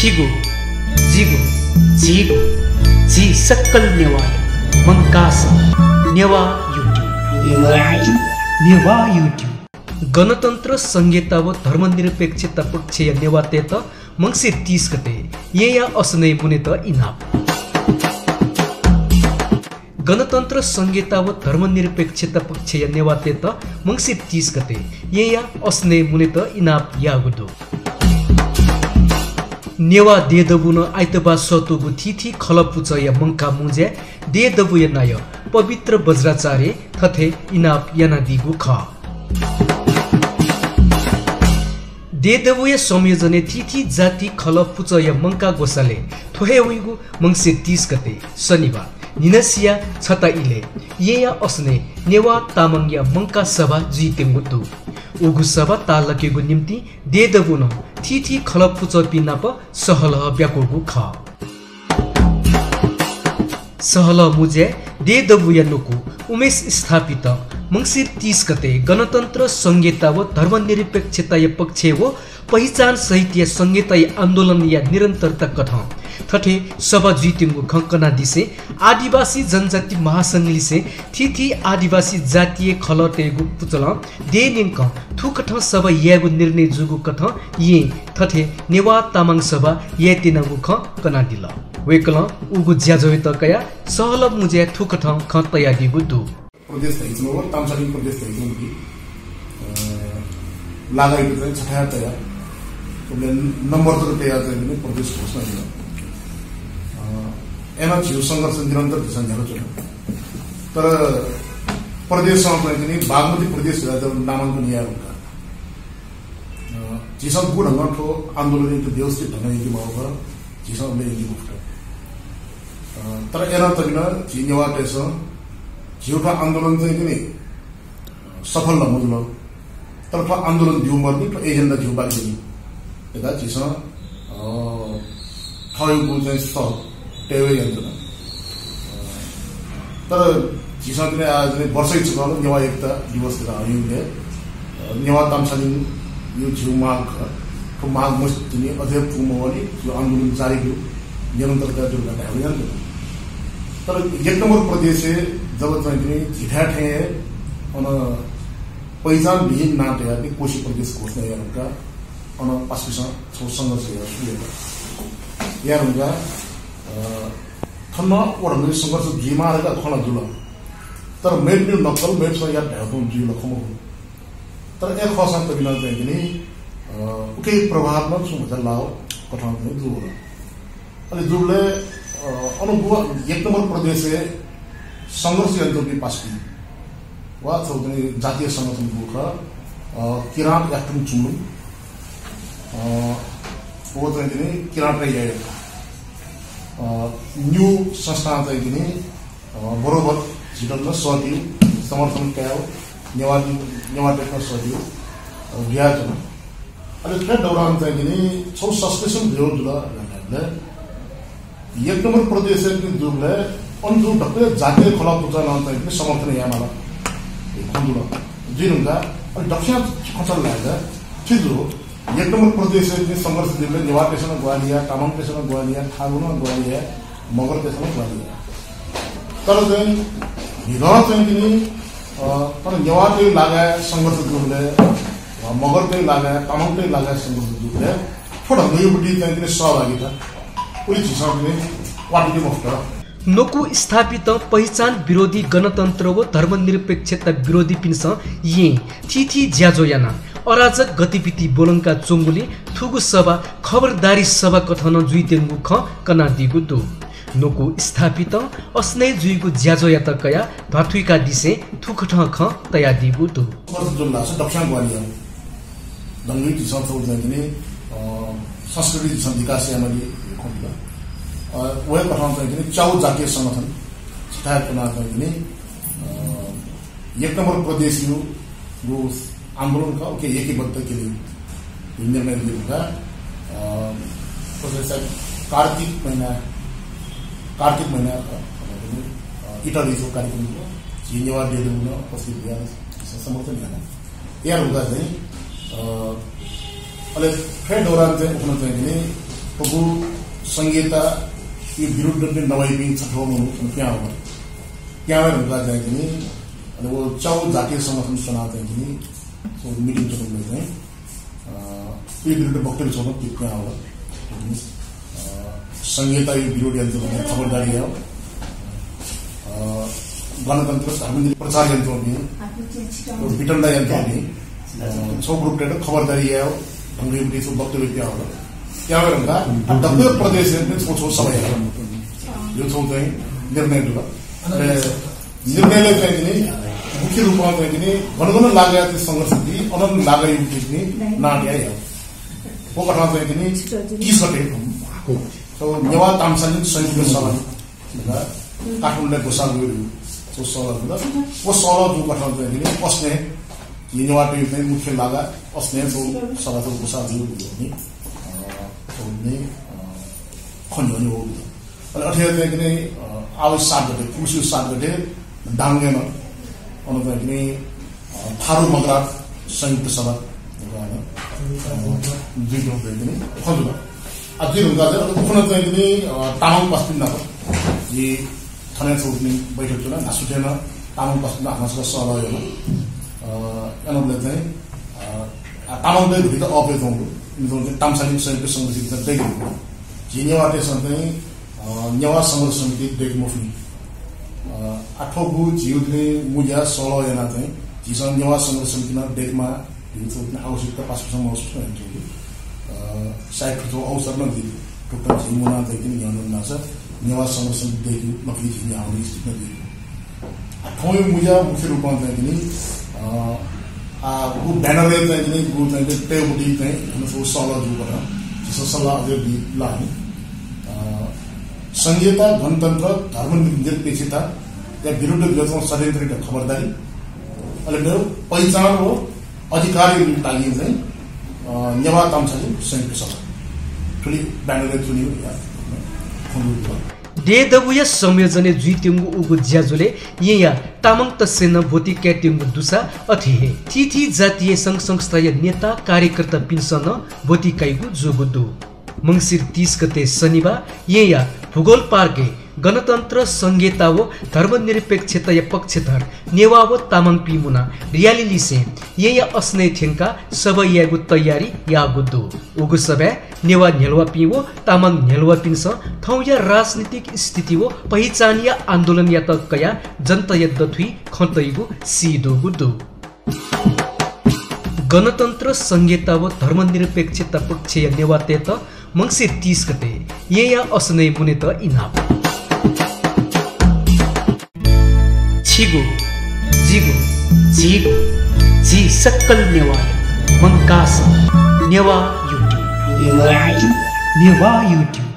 छिगो जिगो झिगो झी सक्कल नेवार मंकास नेवा युट्युब गणतन्त्र संहिता व धर्मनिरपेक्षता पक्षीय नेवाते त मंगसिर 30 गते ये या असनै मुने त इनाप गणतन्त्र संहिता व धर्मनिरपेक्षता पक्षीय नेवाते त मंगसिर 30 गते ये या असनै मुने त इनाप यागुदो नेवा देदबुन आइतबा सतुगु थिथि खलपुच या मंका मुजे देदबु नाय पवित्र वज्राचार्य थथे इनाप याना दिगु ख देदबुय संयोजने तिथि जाति खलपुच या मंका गोसाले थोहे उइगु मंगसिर 30 गते शनिबार निनसिया छता इले ये या असने नेवा तामाङ या मंका सभा जितेंगुतु उगु सभा तालकेगु निम्ति देदबुन तिथि खलपुच पिनाप सहलह ब्याकोगु ख सहल मुजे देदबुया नुकु उमेश स्थापित मंगसिर 30 गते गणतन्त्र संहिता व धर्मनिरपेक्षता पक्ष व पहिचान सहित संहिता आन्दोलन या निरन्तरता कथ थठे सभा जितिंगु खंकना दिसे आदिवासी जनजाति महासंघ लिसे थिथि आदिवासी जातीय खलटेगु पुचल दे निंक थुकठ सभा यागु निर्णय जुगु कथ ये थठे नेवा तामाङ सभा ये तिनगु ख कना दिल वेकल उगु ज्याजोय तकया सहल मुजे थुकठ ख तया दिगु दु प्रदेश तैचनो तामसालिङ प्रदेश तैचनो कि लागाइको चाहिँ छठा तया नम्बर त तया चाहिँ प्रदेश घोषणा दियो एमा छिउ संघर्ष निरन्तर दिशा चल्यो तर प्रदेशमा पनि बागमती प्रदेश नामाङ्कन या हुन्छ जिसम गुण ढंगठो आन्दोलन एक व्यवस्थित ढंग एक माउगा जिसम ले एक गुफ्ट तर एना तबिना जिनेवा तेस जिउका आन्दोलन चाहिँ पनि सफल नहुँलो तर आन्दोलन दिउ मर्ने एजेन्डा दिउ बाकी यता जिसम थायको चाहिँ स टेवे यन्त्र तर जिसम पनि आज वर्षै चुकाउनु नेवा एकता दिवस आयोले नेवा तामसालिङ यो जिउ माग मस्तिने अझै पुमोली यो आन्दोलन जारी हो निरन्तरता जुन हामीले तर एक नम्बर प्रदेश जब चाहिँ झिठा ठे अन पहिचान बिहीन नाटे यानी कोशी प्रदेश घोषणा यारका अन पासपिसा संघर्ष यारका थन्न ओडले संघर्ष जिमारका खला जुल तर मेड नक्कल मेड स या ढाको जुल खमो तर एक खसन त बिना चाहिँ नि उकै प्रभावमा छु मजा लाओ कठाउँ पनि जुल अनि जुलले अनुभव एक नम्बर प्रदेश संघर्ष यन्त्रकी पासपी वा चौधरी जातीय संगठन बुख किराँत याक्टुङ चुमुङ वो चाहिँ किराँत रे न्यू संस्था चाहिँ नि बरोबर झिटल्न सदियो समर्थन क्याओ नेवाटेको सदियो ग्याजन अनि त्यो दौरान चाहिँ नि छौ सस्पेन्सन भयो जुल एक नम्बर प्रदेश जुले अन्जु ढक्कै जातीय खला पूजा चाहिँ समर्थन यामाला खन्दुल जिनुगा अनि दक्षिण खचल लाग्दा छिजो एक नम्बर प्रदेश संघर्ष दिले नेवा टेसन ग्वालिया तामाङ टेसन ग्वालिया थागुन ग्वालिया मगर टेसन ग्वालिया तर चाहिँ हिगा चाहिँ नि तर नेवाकै लागा संघर्ष दिले मगरकै लागा तामाङकै लागा संघर्ष दिले थोडा नयोबडी चाहिँ नि सहभागिता पुलिस हिसाबले क्वालिटी अफ नोकु स्थापित पहिचान विरोधी गणतन्त्र व धर्मनिरपेक्षता विरोधी पिन्स ये थिथि ज्याजोयाना अराजक गतिविधि बोलङका चोङ्गुली थुगु सभा खबरदारी सभा कथन जुइतेङ्गु ख कना दिगु दु नोकु स्थापित अस्नै जुइगु ज्याजोया तकया भाथुइका दिसे थुकठ ख तया दिगु दु जुल्ला छ दक्षिण ग्वालिया दंगी दिशा छ जने संस्कृति विकास यामले खण्ड वह कथन चाहिँ चाउ जातीय संगठन स्थापना चुनाव चाहिँ एक नम्बर प्रदेश यो आन्दोलन का ओके एकीबद्ध के लिए निर्णय लिएका कार्तिक महीना इटली जो कार्यक्रम हो जिनेवा डेलिङ उपस्थित भएर समर्थन गर्न यार हुँदा चाहिँ अहिले फेरि दौरान चाहिँ उठ्न चाहिँ पगु संहिता यो विरुद्ध पनि नभई छठौँ त्यहाँ हो त्यहाँ हुँदा चाहिँ पनि अनि वो चाउ जातीय संगठन चुनाव चाहिँ पनि मिटिङ चलाउनु चाहिँ यो विरुद्ध वक्तव्य चलाउनु त्यहाँ हो संहिता यो विरोधी आन्दोलन खबरदारी हो गणतन्त्र धर्मनिरपेक्ष प्रचार यन्त्र पनि विटन्डा यन्त्र पनि छौ ग्रुपले खबरदारी हो ढङ्गले वक्तव्य त्यहाँ हो त्यहाँ हुँदा डब्बे प्रदेश छौ समय यो छौ चाहिँ निर्णय निर्णयले चाहिँ पनि मुख्य रूपमा चाहिँ पनि गणगण लागेका सङ्घर्ष अनन्त लागेको पनि नाट्या हो कथा चाहिँ पनि किसटे नेवा तामसालिङ संयुक्त सभा काठमाडौँलाई घोषणा गरियो त्यो सभा वो सभा जो कथा चाहिँ पनि अस्ने नेवाटे चाहिँ मुख्य लागा अस्ने जो सभा जो घोषणा गरियो भने खन्जनी हो अनि अठेर चाहिँ पनि आवश्यक 7 गते पुरुष 7 गते डाङ्गेन अनि चाहिँ पनि थारू मगरात संयुक्त सभा दुई ग्रुपले पनि खन्जु अझै हुँदा चाहिँ उखुन चाहिँ पनि तामाङ पश्चिम नगर यी थने उठ्ने बैठक चुना नासुटेन तामाङ पश्चिम आफ्नासँग सहभागी होला एनोले चाहिँ तामाङले भित्र अपेज हुँदो तामसालिङ संयुक्त समिति त्यही झिनेवाटे चाहिँ नेवा सङ्घर्ष समिति डेक मुफ्नी आठौँ झिउले मुजा 16 जना चाहिँ झिसँग नेवा सङ्घर्ष समितिमा डेकमा आवश्यकता 5% आवश्यकता हुन्छ सायद अवसर नदिए टोटल झिमुना चाहिँ पनि ध्यान छ नेवा सङ्घर्ष समिति डेक नक्कली झिने आउने स्थितिमा दियो आठौँ मुजा मुख्य रूपमा चाहिँ पनि ब्यानरले चाहिँ पनि गु चाहिँ टेबुटी चाहिँ सल्लाह जुबाट त्यसो सल्लाह अझै लाने संहिता गणतन्त्र धर्मनिरपेक्षता या विरुद्ध विरोधमा षड्यन्त्र खबरदारी अहिले पहिचान हो अधिकारी लागि चाहिँ नेवा तामसालिङ संयुक्त सभा ठुली ब्यानरले चुनियो डेदबुया संयोजने जुइत्यंगु उगु ज्याजुले यहाँ तामाङ तसेन भोटी क्याट्यंगु दुसा अथिहे थिथि जातीय संघ संस्थाय नेता कार्यकर्ता पिन्सन भोटी काइगु जोगुदु मंसिर 30 गते शनिबार यहाँ भूगोल पार्के गणतन्त्र संहिता व धर्मनिरपेक्षता पक्षधर नेवा व तामाङ पिमुना रियाली लिसे यहाँ अस्ने थेंका सब यागु तयारी यागुदु उगु सबे नेवा नेलवा पिवो तामाङ नेलवा पिन्स थौ या राजनीतिक स्थिति वो पहिचान या आन्दोलन या त कया जनता यद्दथुई खतैगु सीदो गुदु गणतन्त्र संहिता व धर्मनिरपेक्षता पक्ष या नेवा तेत मंसिर 30 गते यहाँ अस्ने मुने त इनाप छिगो जिगो झिगो झी सक्कल नेवाय मंकास नेवा युट्युब